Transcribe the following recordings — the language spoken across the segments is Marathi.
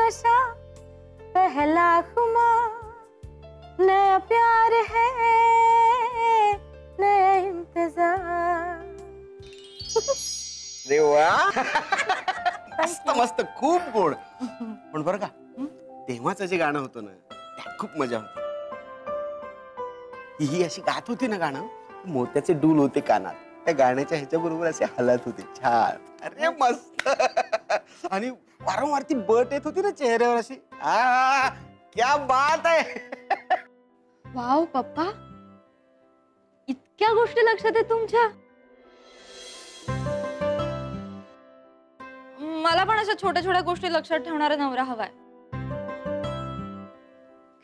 नशा पहला खुमार, नया प्यार है नया इंतजार। अरे वा, मस्त मस्त, खूप गोड. पण बरं का, तेव्हाचं जे गाणं होतं ना त्यात खूप मजा होती. ही अशी गात होती ना गाणं, मोत्याचे डूल होते कानात, त्या गाण्याच्या ह्याच्या बरोबर असे हलत होते. छान, अरे मस्त. आणि वारंवार ती बट येत होती ना चेहऱ्यावर अशी. क्या बात आहे. वाव पप्पा, इतक्या गोष्टी लक्षात आहे तुमच्या. मला पण अशा छोट्या छोट्या गोष्टी लक्षात ठेवणारा नवरा हवाय.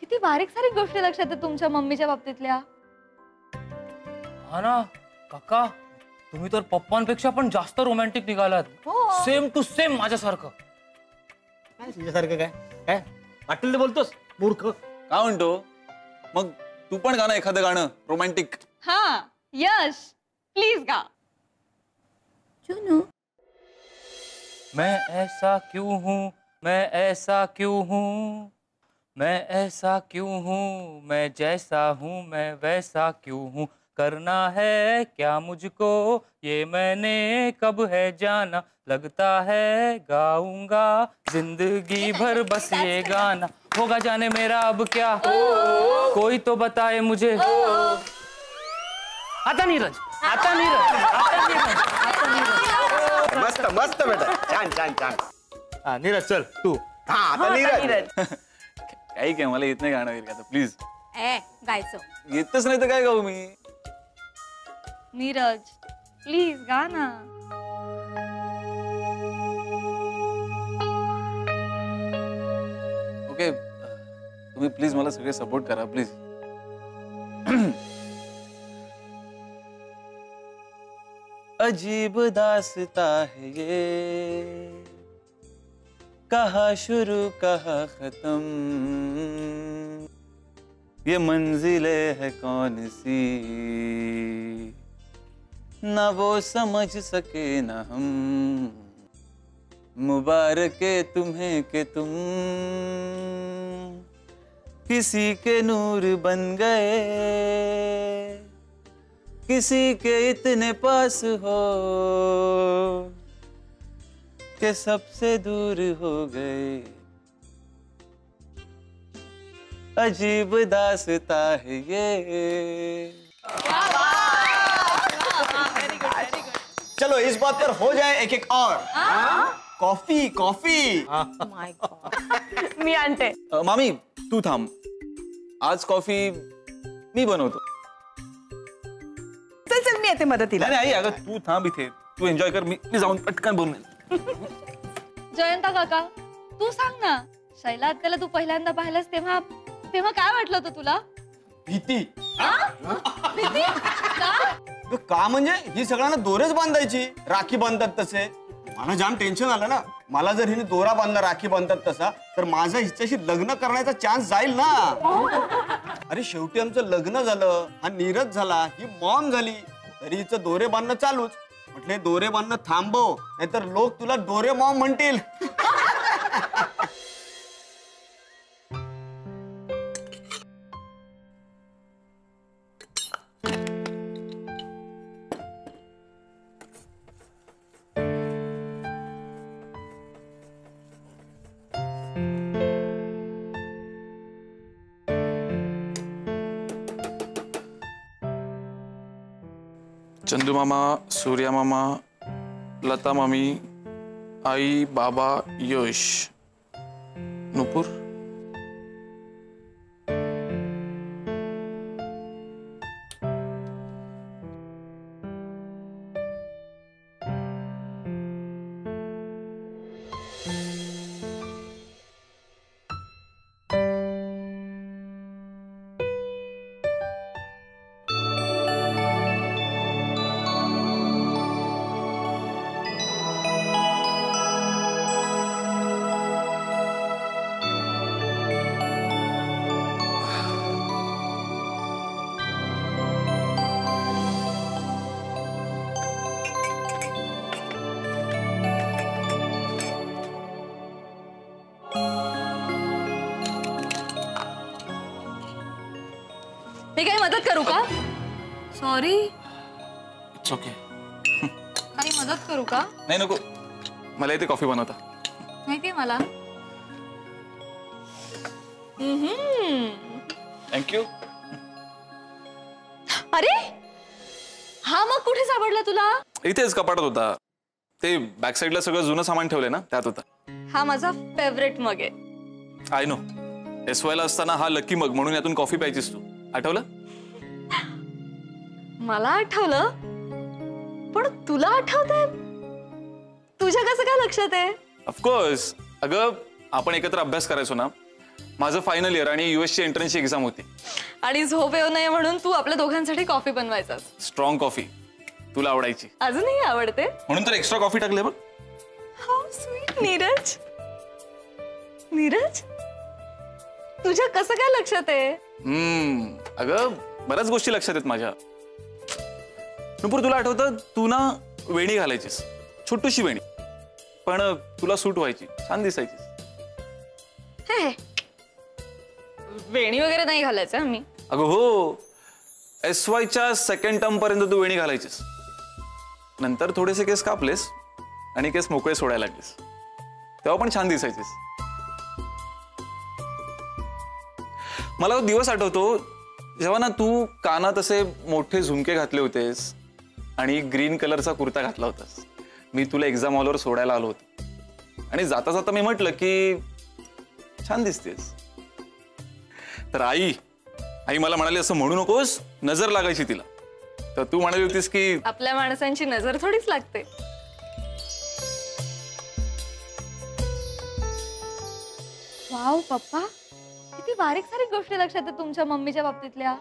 किती बारीक सारीक गोष्टी लक्षात आहे तुमच्या मम्मीच्या बाबतीतल्या. हा ना काका, तुम्ही तर पप्पांपेक्षा पण जास्त रोमॅन्टिक निघालात. सेम टू सेम माझ्यासारखं. काय तुझ्यासारखं काय काय वाटेल ते बोलतोस मूर्ख. काय म्हणतो मग, तू पण गा ना एखादं गाणं रोमॅन्टिक. हाँ यश, प्लीज गा. चुनू. मैं ऐसा क्यों हूँ, मैं ऐसा क्यों हूँ, मैं ऐसा क्यों हूँ, मैं जैसा हूँ मैं वैसा क्यों हूँ, करना है क्या मुझको ये मैंने कब है जाना, लगता है गाऊंगा जिंदगी भर बस ये गाना, होगा जाने मेरा अब क्या, कोई तो बताए मुझे. आता नीरज, आता नीरज, आता नीरज, आता नीरज. मस्त मस्त बेटा, छान छान छान. हा नीरज चल तू. हा आता नीरज. काही काय मला येत नाही गाणं वगैरे आता, प्लीज. गायचं. येतच नाही तर काय गाऊ मी. नीरज प्लीज गा ना. ओके, तुम्ही प्लीज मला सगळे सपोर्ट करा प्लीज. अजीब दास्ता है ये, कहाँ शुरू कहाँ खत्म, ये मंजिलें है कौन सी, ना वो समझ सके ना हम, मुबारक तुम्हें कि तुम किसी के नूर बन गए, किसी के इतने पास हो के सबसे दूर हो गए, अजीब दास्ता है ये. चलो इस बात पर हो जाए एक एक और. Coffee coffee. My god. मी आणते. मामी तू थांब, आज कॉफी मी बनवतो. चल चल मी येते मदतीला. नाही आई, अगं तू थांब इथे, तू एन्जॉय कर, मी जाऊन पटकन बनवेन. जयंता काका तू सांग ना, शैला आत्याला तू पहिल्यांदा पाहिलंस तेव्हा तेव्हा काय वाटलं होतं तुला. भीती. भीती का? का म्हणजे ही सगळ्यांना दोरेच बांधायची, राखी बांधतात तसे. मला जाम टेन्शन आलं ना, मला जर हिने दोरा बांधला राखी बांधतात तसा तर माझं हिच्याशी लग्न करण्याचा चान्स जाईल ना. अरे शेवटी आमचं लग्न झालं, हा नीरज झाला, ही मॉम झाली, तरी हिचं दोरे बांधणं चालूच. म्हटले दोरे बांधणं थांबव, नाहीतर लोक तुला दोरे मॉम म्हणतील. चंदू मामा, सूर्या मामा, लता मामी, आई, बाबा, यश, नुपुर. मी काही मदत करू का? Sorry, it's okay. काही मदत करू का? नाही नको, मला इथे कॉफी बनवता. माहितीये मला. थँक्यू. अरे हा मग कुठे सापडला तुला? इथेच कपाटात होता. ते बॅक साईडला सगळं जुनं सामान ठेवलंय ना, त्यात होता. हा माझा फेवरेट मग आहे. I know. SY ला असताना हा लकी मग म्हणून यातून कॉफी प्यायचीस तू, आठवलं? मला आठवलं, पण तुला आठवतंय? तुझ्या कसं काय लक्षात आहे? ऑफकोर्स. अगं आपण एकत्र अभ्यास करायचो ना. माझं फायनल इयर आणि US ची एंट्रन्सची एक्झाम होती. आणि झोप येऊ नये म्हणून तू आपल्या दोघांसाठी कॉफी बनवायचास. स्ट्रॉंग कॉफी तुला आवडायची अजूनही आवडते. म्हणून तर एक्स्ट्रा कॉफी टाकले बघ. How sweet Neeraj. नीरज, तुझ्या कसं काय लक्षात आहे? अगं बऱ्याच गोष्टी लक्षात आहेत माझ्या. नुपूर, तुला आठवतं तू ना वेणी घालायचीस, छोटीशी वेणी, पण तुला सूट व्हायची, छान दिसायचीस. हे वेणी वगैरे नाही घालायचं मी. अगं हो, SY च्या सेकंड टर्म पर्यंत तू वेणी घालायचीस. नंतर थोडेसे केस कापलेस आणि केस मोकळे सोडायला लागलेस, तेव्हा पण छान दिसायचीस. मला तो दिवस आठवतो जेव्हा ना तू कानात असे मोठे झुमके घातले होतेस आणि ग्रीन कलरचा कुर्ता घातला होतास. मी तुला एक्झाम हॉलवर सोडायला आलो होतो आणि जाता जाता मी म्हटलं की छान दिसतेस. तर आई मला म्हणाली असं म्हणू नकोस, नजर लागायची तिला. तर तू म्हणाली होतीस की आपल्या माणसांची नजर थोडीच लागते. वाव पप्पा, किती बारीक सारीक गोष्टी लक्षात आहेत तुमच्या मम्मीच्या बाबतीतल्या.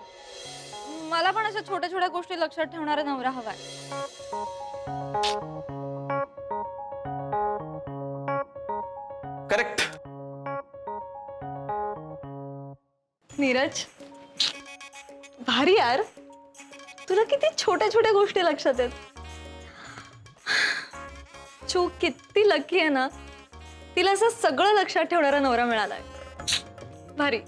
मला पण अशा छोट्या छोट्या गोष्टी लक्षात ठेवणारा नवरा हवाय. करेक्ट. नीरज, भारी यार, तुला किती छोट्या छोट्या गोष्टी लक्षात आहेत. चूक किती लकी आहे ना, तिला असं सगळं लक्षात ठेवणारा नवरा मिळालाय. भारी.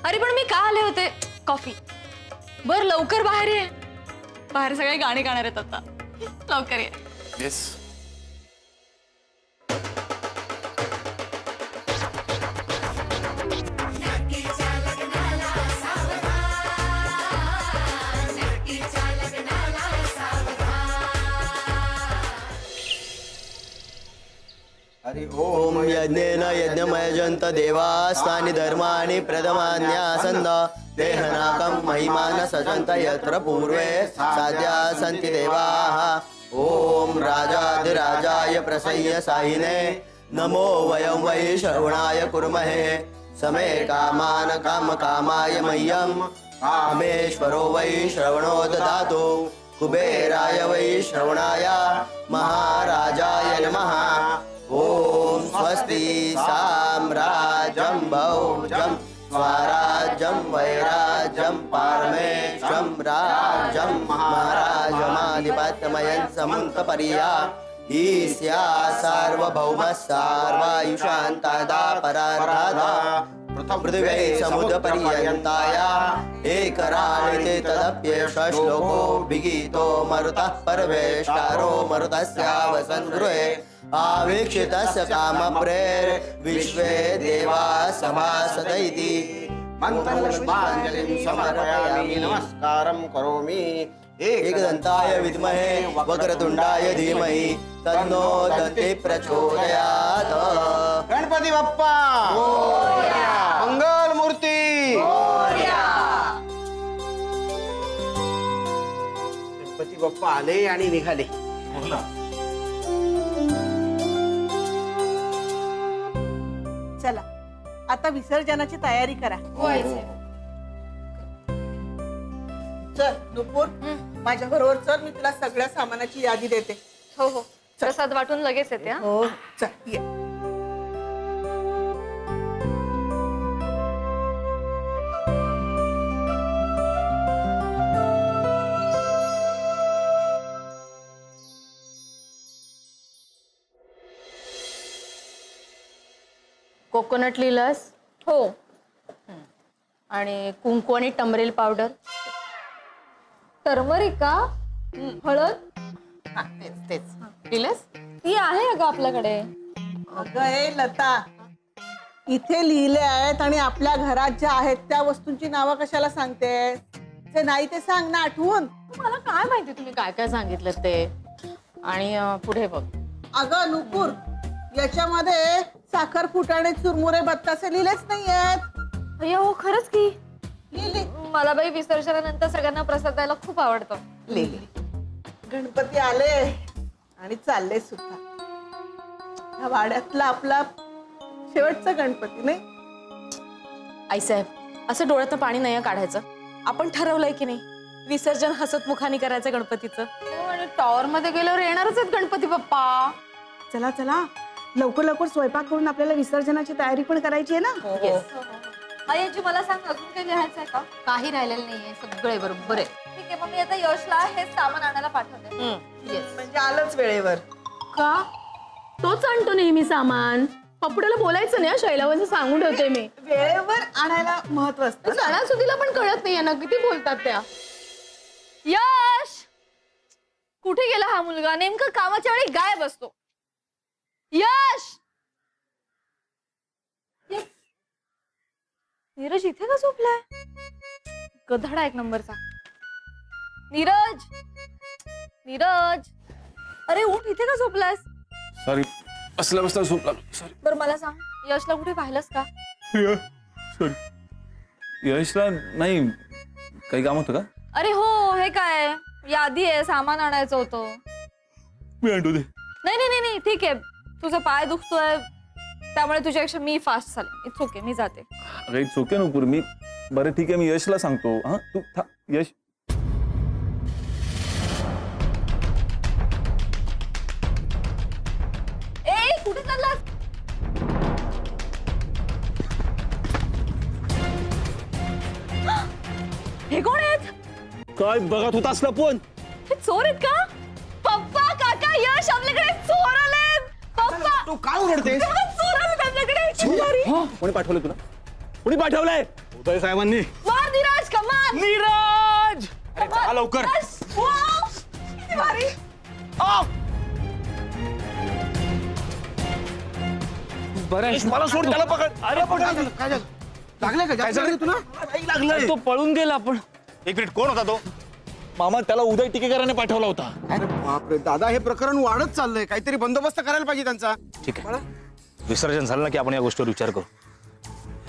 अरे पण मी का आले होते? कॉफी. बर लवकर बाहेर ये, बाहेर सगळे गाणी गाणार आहेत आता. लवकर ये. येस. हरि ओम यज्ञेन यज्ञमयजन्त देवास्तानि धर्माणि प्रथमान्यासन्द देहनाकं महिमान सजन्त यत्र पूर्वे साध्या सन्ति देवाः. ओम राजाधिराजाय प्रसह्य साहिने नमो वयं वै श्रवणाय कुर्महे. समे कामान काम कामाय मह्यं कामेश्वरो वै श्रवणो ददातु. कुबेराय वै श्रवणाय महाराजाय नमः. ओम स्वस्ति साम्राज्यं भौजं स्वराज्यं वैराज्यं पारमेश्वरं राज्यं महाराजमाधिपत्यमयं समुन्तपर्या ईस्या सार्वभौम सार्वायुषान्तादा परार्धादा पृथिव्यै समुद्रपर्यन्ताया एकराणिते तदप्येष श्लोको विगीतो मरुतः परवेष्टारो मरुतस्यावसन् गृहे आवीक्षितस्य कामप्रेर विश्वे देवा सभासदैति मंत्रपुष्पाञ्जलिं समर्पयामि नमस्कारं करोमि. एकदन्ताय विद्महे वक्रतुण्डाय धीमहि तन्नो दन्ति प्रचोदयात्. गणपती बाप्पा मोरया. मंगल मूर्ती मोरया. गणपती बाप्पा आले आणि निघाले. चला आता विसर्जनाची तयारी करा. चल नुपूर, माझ्या बरोबर चल, मी तुला सगळ्या सामानाची यादी देते. हो हो, प्रसाद वाटून लगेच येते. हा हो चल ये. कोकोनट लिहिलंस? हो. आणि कुंकू आणि टमरेल पावडर. टर्मरिक का? हळद? हा, तेच दिलंस? ती आहे अगं आपल्याकडे. अगं हे लता, इथे लिहिले आहेत आणि आपल्या घरात ज्या आहेत त्या वस्तूंची नावं कशाला सांगते? ते नाही ते सांग ना आठवून. मला काय माहिती तुम्ही काय काय सांगितलं ते. आणि पुढे बघ. अगं नुपूर, याच्यामध्ये साखर, फुटाणे, चुरमुरे, बत्तासे लिहिलेच नाहीयेत. अय्या हो, खरंच की. लिहिले मला बाई विसर्जनानंतर सगळ्यांना प्रसाद द्यायला खूप आवडतं. लिहिले. गणपती आले आणि चालले सुद्धा. या वाड्यातला आपला शेवटचा गणपती नाही. आईसाहेब, असं डोळ्यातनं पाणी नाही काढायचं. आपण ठरवलंय की नाही, विसर्जन हसतमुखाने करायचं गणपतीचं. आणि टॉवर मध्ये गेल्यावर येणारच आहेत गणपती बाप्पा. चला चला, लवकर लवकर स्वयंपाक करून आपल्याला विसर्जनाची तयारी पण करायची आहे ना. आईची मला सांग, अजून काही लिहायचं आहे का? काही राहिलेलं नाहीये, सगळे बरोबर आहे. ठीक आहे, मग मी आता यशला हे सामान आणायला पाठवते. म्हणजे आलंच वेळेवर. का? तोच आणतो नेहमी सामान. पप्पुड्याला बोलायचं नाही, शैलावंच सांगून ठेवते मी. वेळेवर आणायला महत्व असतं. सणासुदीला पण कळत नाहीये ना, किती बोलतात त्या. यश, कुठे गेला हा मुलगा? नेमकं कामाच्या वेळी गायब असतो. यश! नीरज इथे का झोपलाय? गधाडा एक नंबरचा. नीरज, नीरज, अरे उठ, इथे का झोपलायस? सॉरी, असल्या बसला झोप लागली. सॉरी. बरं मला सांग, यशला कुठे पाहिलंस का? सॉरी. यशला नाही, काही काम होतं का? अरे हो, हे काय यादी आहे, सामान आणायचं होतं. मी आणतो ते. नाही नाही नाही, ठीक आहे. तुझा पाय दुखतोय त्यामुळे तुझ्यापेक्षा मी फास्ट झाले. इट्स ओके, मी जाते. अरे इट्स ओके नुपूर, मी बरं ठीक आहे, मी यशला सांगतो. हा तू यश. ए, कुठे चाललास? हे कोण आहेत? काय बघत होतास लपून? हे चोर आहेत का? पप्पा, काका, यश, आपल्याकडे चोर आलेत. पप्पा, तू काय ओरडतेस? चोर आलेत आपल्याकडे. कोणी पाठवलं तुला? कोणी पाठवलंय? उदय साहेबांनी. मार नीरज, कमाल. नीरज, अरे चला लवकर. यश, वाव, किती भारी. मला सोड, त्याला पकड. अरे काय झालं? लागलंय का? काय झालं तुला? काही लागलंय. तो पळून गेला. आपण एक मिनिट, कोण होता तो? मामा, त्याला उदय टिकेकरांनी पाठवला होता. अरे बापरे दादा, हे प्रकरण वाढत चाललंय. काहीतरी बंदोबस्त करायला पाहिजे त्यांचा. ठीक आहे, विसर्जन झालं ना की आपण या गोष्टीवर विचार करू.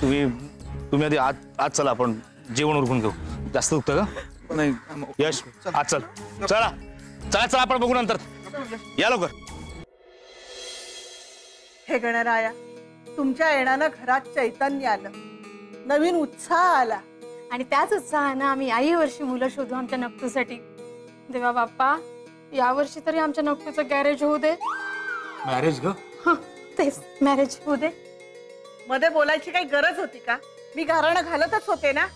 तुम्ही आधी आज चला, आपण जेवण उरकून घेऊ. जास्त दुखतं का? नाही यश, आज चल. चला चला चला, आपण बघू नंतर. या लवकर. हे गणराया, तुमच्या येण्यानं घरात चैतन्य आलं, नवीन उत्साह आला. आणि त्याच उत्साहानं आम्ही याही वर्षी मुलं शोधू आमच्या नक्कूसाठी. देवा बाप्पा, या वर्षी तरी आमच्या नक्कूचं गॅरेज होऊ दे. मॅरेज ग? तेच, मॅरेज होऊ दे. मध्ये बोलायची काही गरज होती का? मी घराणं घालतच होते ना.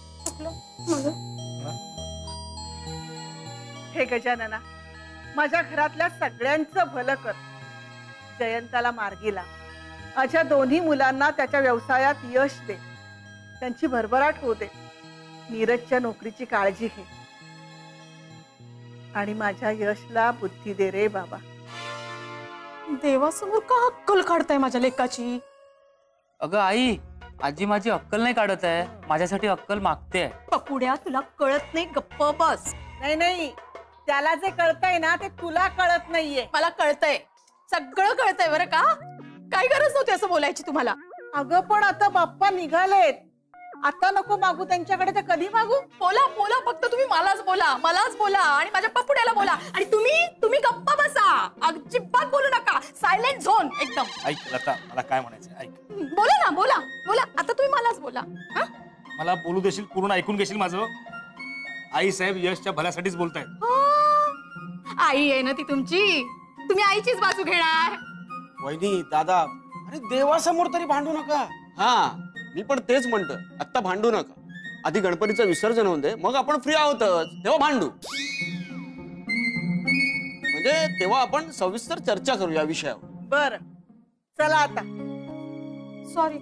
हे गजानना, माझ्या घरातल्या सगळ्यांचं भलं कर. जयंताला मार्गी लाव. माझ्या दोन्ही मुलांना त्याच्या व्यवसायात यश दे. त्यांची भरभराट होऊ दे. नीरजच्या नोकरीची काळजी घे. आणि माझ्या यशला बुद्धी दे रे बाबा. देवासमोर का अक्कल काढताय माझ्या लेकाची? अगं आई, आजी माझी अक्कल नाही काढत आहे, माझ्यासाठी अक्कल मागते. पपुड्या, तुला कळत नाही, गप्प बस. नाही नाही, त्याला जे कळतंय ना ते तुला कळत नाहीये. मला कळतंय, सगळं कळतंय बरं का. काय गरज नव्हती असं बोलायची तुम्हाला. अगं पण आता बाप्पा निघालेत. आता नको मागू त्यांच्याकडे, तर कधी मागू? बोला बोला, फक्त तुम्ही मलाच बोला आणि माझ्या पपुड्याला बोला. आणि तुम्ही गप्पा बसा, अजिबात बोलू नका. सायलेंट झोन एकदम. ऐक लता, मला काय म्हणायचं ऐक. बोला ना, बोला बोला. आता तुम्ही मलाच बोला. मला बोलू देशील? पूर्ण ऐकून घेशील माझं? आई साहेब यशच्या भल्यासाठीच बोलतायत. आई आहे ना ती तुमची, तुम्ही आईचीच बाजू घेणार. वहिनी, दादा, अरे देवासमोर तरी भांडू नका. हा, मी पण तेच म्हणतोय, आता भांडू नका. आधी गणपतीचं विसर्जन होऊन दे, मग आपण फ्री आहोतच, तेव्हा भांडू. म्हणजे तेव्हा आपण सविस्तर चर्चा करू या विषयावर. बर, चला आता. सॉरी.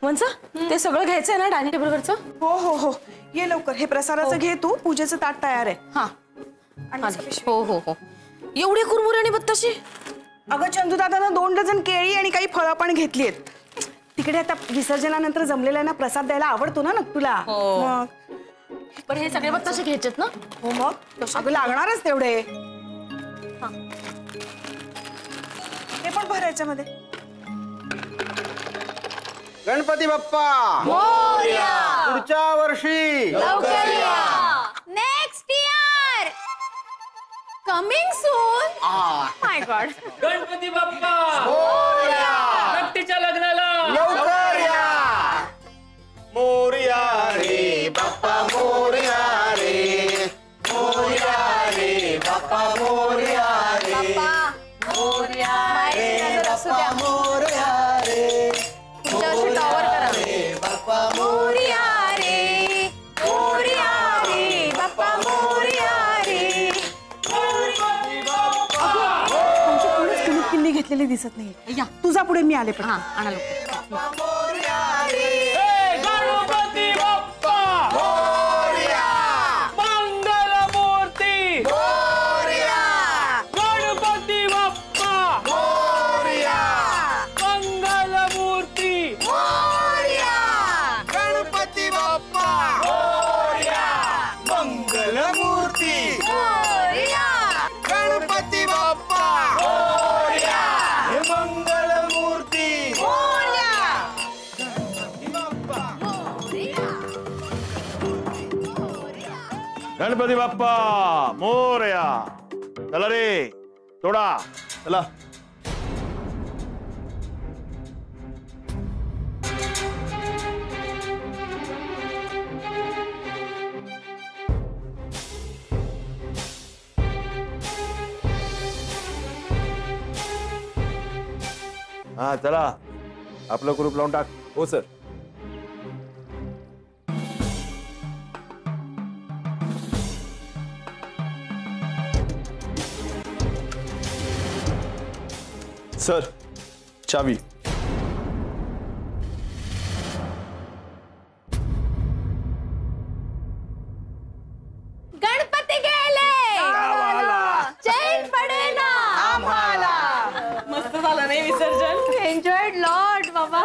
वंसा ते सगळं घ्यायचंय ना डायनिंग टेबलवरचं? हो हो हो ये लवकर, हे प्रसादाचं घे तू, पूजेचं ताट तयार आहे. हा आणि हो हो हो. एवढी कुरमुरी आणि बत्ताशी? अगं चंदू दादानं 2 डझन केळी आणि काही फळं पण घेतली आहेत. तिकडे आता विसर्जनानंतर जमलेल्यांना प्रसाद द्यायला आवडतो ना तुला. मग पण हे सगळे बत्ताशे घ्यायचेत ना? हो मग अगं लागणारच तेवढे. हे पण भरायच्या मध्ये. गणपती बाप्पा पुढच्या वर्षी नेक्स्ट इयर कमिंग सून. माय गॉड. गणपती बाप्पा नक्कीच्या लग्नाला लवकर या. मोरया रे बाप्पा मोरया रे, मोरया रे बाप्पा मोरया रे, मोरया रे बाप्पा मोरया रे, मोरया रे बाप्पा मोरया रे, मोरया रे बाप्पा मोरया रे. किल्ली घेतलेली दिसत नाही. या तुझा पुढे मी आले पण. हा आणा गणपती बाप्पा मंगल मूर्ती, गणपती बाप्पा मंगल मूर्ती, गणपती बाप्पा मंगल मूर्ती, गणपती बाप्पा मंगल मूर्ती. गणपती बाप्पा मोरया. चला रे सोडा, चला. हा चला, आपलं ग्रुप लावून टाक. हो सर. सर चावी. गणपती गेले, चैन पडे ना आम्हाला. मस्त झालं नाही विसर्जन? एन्जॉयड लॉट बाबा.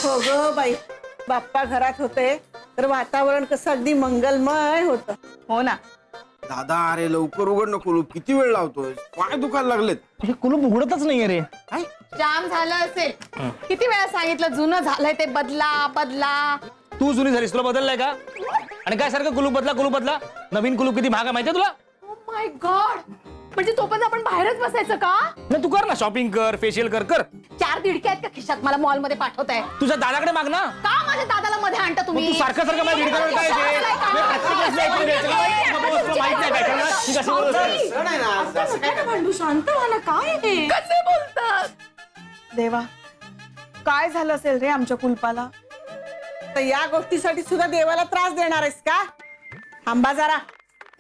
हो ग बाई, बाप्पा घरात होते तर वातावरण कसं अगदी मंगलमय होतं. हो ना. दादा अरे लवकर उघड ना कुलूप, किती वेळ लावतोय, पाय दुखायला लागलेत. हे कुलूप उघडतच नाहीये रे. जाम झालं असेल. किती वेळा सांगितलं जुनं झालंय ते बदला बदला. तू जुनी झालीस, तुला बदललाय का? आणि काय सारखं कुलूप बदला. नवीन कुलूप किती महाग आहे माहितीये तुला? ओ माय गॉड, म्हणजे तोपर्यंत आपण बाहेरच बसायचं का? नाही, तू कर ना, शॉपिंग कर, फेशियल कर. 4 दीडके आहेत का खिशात मला मॉल मध्ये पाठवताय? तुझ्या दादाकडे माग ना. का माझ्या दादाला मध्ये आणता तुम्ही? तू सारखं माझ्या दीडकडे काय आहे? शांत व्हा, काय कसे बोलतात? देवा, काय झालं असेल रे आमच्या कुलपाला? तर या गोष्टीसाठी सुद्धा देवाला त्रास देणार आहेस का? थांबा जरा,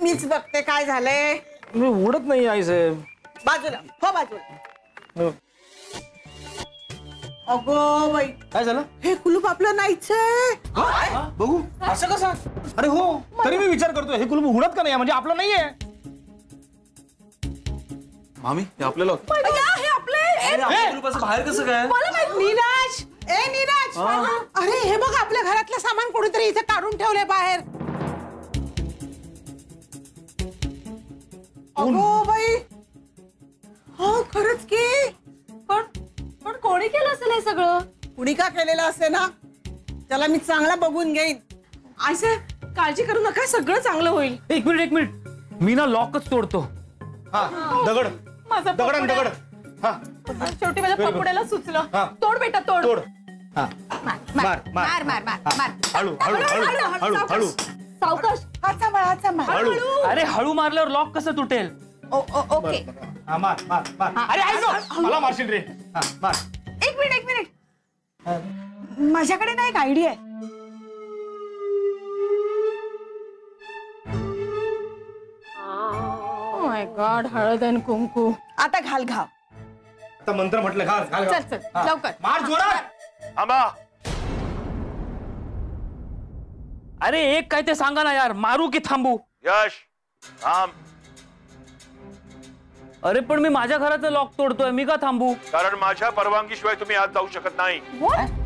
मीच बघते काय झालंय. मी उघडत नाही आई साहेब. बाजूला हो, बाजूला. अगो बाई, काय झालं? हे कुलूप आपलं नाहीच आहे. बघू असं कसं? अरे हो, तरी मी विचार करतोय हे कुलूप उघडत का नाही, म्हणजे आपलं नाहीये. मामी हे आपल्याला हे आपले बाहेर कसं काय? नीरज, ए नीरज, अरे हे बघ, आपल्या घरातलं सामान कोणीतरी इथे काढून ठेवलंय बाहेर. अगो बाई, हो खरंच की. पण कोणी केलं असेल हे सगळं? कुणी का केलेलं असे ना, त्याला मी चांगला बघून घेईन. आई साहेब काळजी करू नका, सगळं चांगलं होईल. एक मिनिट, मी ना लॉकच तोडतो. हा, दगड. माझा दगड. हा, शेवटी माझ्या पपुड्याला सुचलं. हा. तोड बेटा तोड. तोड. हा, मार मार मार मार. हळू. सावकाश. हात सांभाळ, हात सांभाळ. अरे हळू मारल्यावर लॉक कसं तुटेल? ओके. हा, मार. अरे आई नो, मला मारशील रे. हा, मार. एक मिनिट. माझ्याकडे ना एक आयडिया आहे. माय गॉड, हळद आणि कुंकू. आता घाल. आता मंत्र म्हटलं, घाल. चल लवकर. मार जोरात. थांबा. अरे एक काय ते सांगा ना यार, मारू की थांबू? यश थांब. अरे पण मी माझ्या घराचं लॉक तोडतोय, मी का थांबू? कारण माझ्या परवानगीशिवाय तुम्ही आत जाऊ शकत नाही. What?